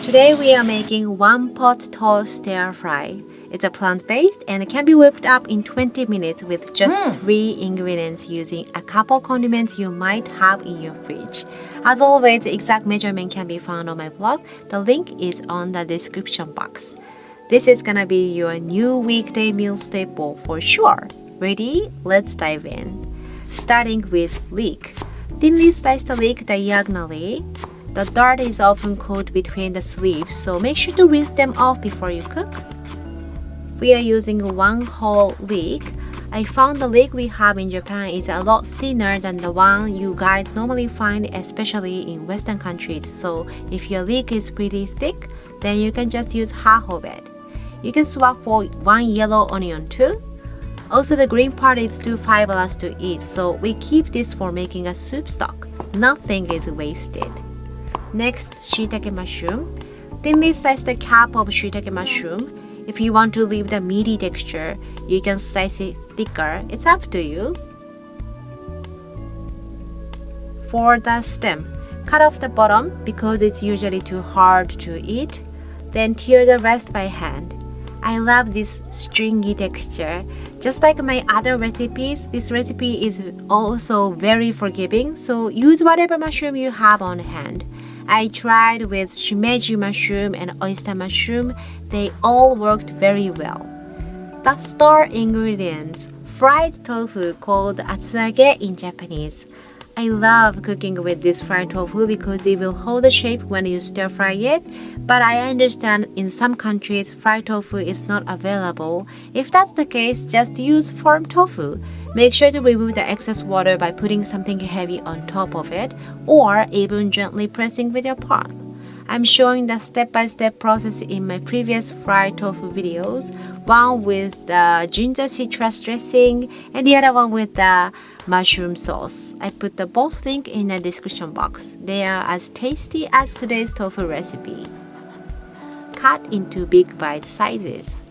Today we are making one pot toast stir fry. It's a plant-based and can be whipped up in 20 minutes with just 3 ingredients using a couple condiments you might have in your fridge. As always, the exact measurement can be found on my blog. The link is on the description box. This is gonna be your new weekday meal staple for sure. Ready? Let's dive in. Starting with leek. Thinly slice the leek diagonally. The dirt is often caught between the sleeves, so make sure to rinse them off before you cook. We are using one whole leek. I found the leek we have in Japan is a lot thinner than the one you guys normally find, especially in Western countries. So if your leek is pretty thick, then you can just use half of it. You can swap for one yellow onion too. Also, the green part is too fibrous to eat, so we keep this for making a soup stock. Nothing is wasted. Next, shiitake mushroom. Thinly slice the cap of shiitake mushroom. If you want to leave the meaty texture, you can slice it thicker. It's up to you. For the stem, cut off the bottom because it's usually too hard to eat. Then tear the rest by hand. I love this stringy texture. Just like my other recipes, this recipe is also very forgiving, so use whatever mushroom you have on hand. I tried with shimeji mushroom and oyster mushroom. They all worked very well. The star ingredients: fried tofu called atsuage in Japanese. I love cooking with this fried tofu because it will hold the shape when you stir fry it, but I understand in some countries fried tofu is not available. If that's the case, just use firm tofu. Make sure to remove the excess water by putting something heavy on top of it, or even gently pressing with your palm. I'm showing the step-by-step process in my previous fried tofu videos, one with the ginger citrus dressing and the other one with the mushroom sauce. I put the both link in the description box. They are as tasty as today's tofu recipe. Cut into big bite sizes.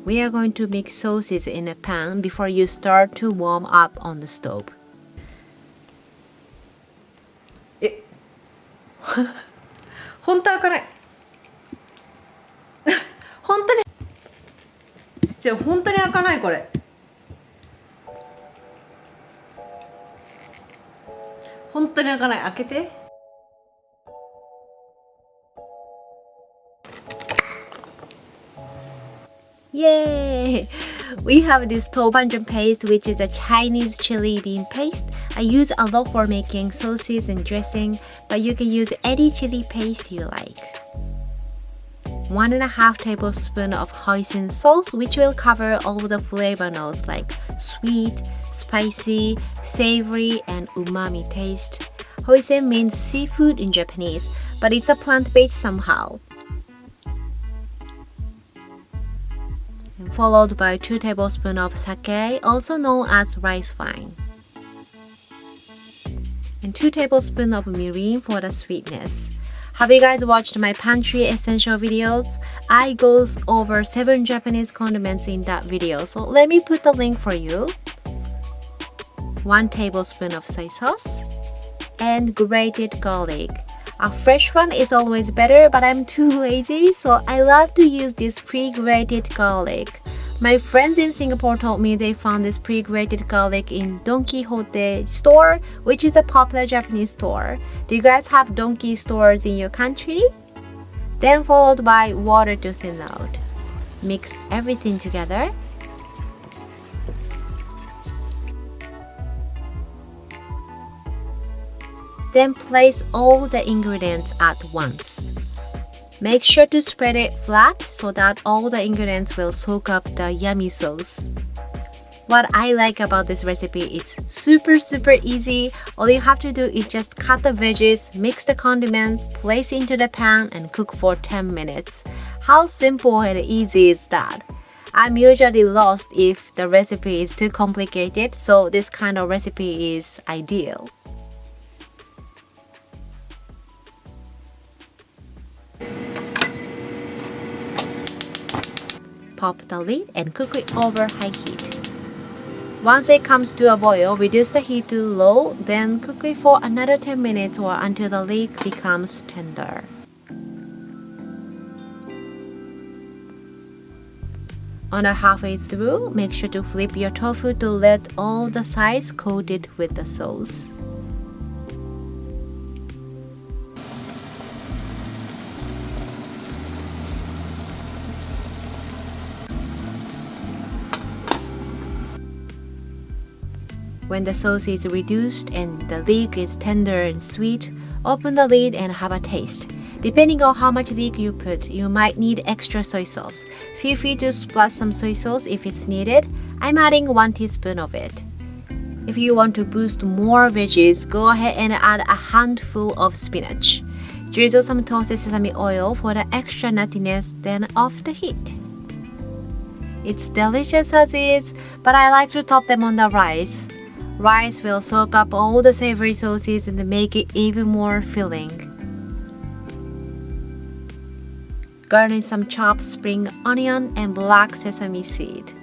We are going to mix sauces in a pan before you start to warm up on the stove. 本当は開かない本当にじゃあ本当に開かないこれ本当に開かない開けて Yay! We have this tobanjang paste, which is a Chinese chili bean paste. I use a lot for making sauces and dressing, but you can use any chili paste you like. 1.5 tablespoons of hoisin sauce, which will cover all the flavor notes like sweet, spicy, savory, and umami taste. Hoisin means seafood in Japanese, but it's a plant-based somehow. Followed by 2 tablespoons of sake, also known as rice wine. And 2 tablespoons of mirin for the sweetness. Have you guys watched my pantry essential videos? I go over 7 Japanese condiments in that video, so let me put the link for you. 1 tablespoon of soy sauce and grated garlic. A fresh one is always better, but I'm too lazy, so I love to use this pre-grated garlic. My friends in Singapore told me they found this pre-grated garlic in Don Quixote store, which is a popular Japanese store. Do you guys have Donkey stores in your country? Then followed by water to thin out. Mix everything together. Then place all the ingredients at once. Make sure to spread it flat so that all the ingredients will soak up the yummy sauce. What I like about this recipe is super easy. All you have to do is just cut the veggies, mix the condiments, place into the pan and cook for 10 minutes. How simple and easy is that? I'm usually lost if the recipe is too complicated, so this kind of recipe is ideal. Pop the lid and cook it over high heat. Once it comes to a boil, reduce the heat to low, then cook it for another 10 minutes or until the leek becomes tender. On a halfway through, make sure to flip your tofu to let all the sides coated with the sauce. When the sauce is reduced and the leek is tender and sweet, open the lid and have a taste. Depending on how much leek you put, you might need extra soy sauce. Feel free to splash some soy sauce if it's needed. I'm adding 1 teaspoon of it. If you want to boost more veggies, go ahead and add a handful of spinach. Drizzle some toasted sesame oil for the extra nuttiness, then off the heat. It's delicious as is, but I like to top them on the rice. Rice will soak up all the savory sauces and make it even more filling. Garnish some chopped spring onion and black sesame seed.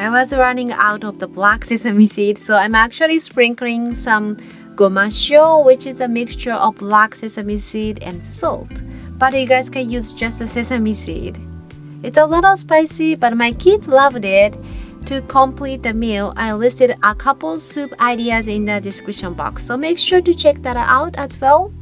I was running out of the black sesame seed, so I'm actually sprinkling some gomasho, which is a mixture of black sesame seed and salt. But you guys can use just the sesame seed. It's a little spicy, but my kids loved it. To complete the meal, I listed a couple soup ideas in the description box, so make sure to check that out as well.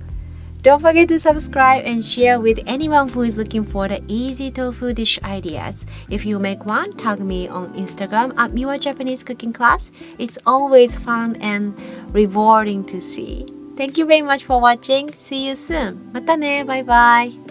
Don't forget to subscribe and share with anyone who is looking for the easy tofu dish ideas. If you make one, tag me on Instagram at miwa'sjapanesecooking class. It's always fun and rewarding to see. Thank you very much for watching. See you soon. またね。バイバイ。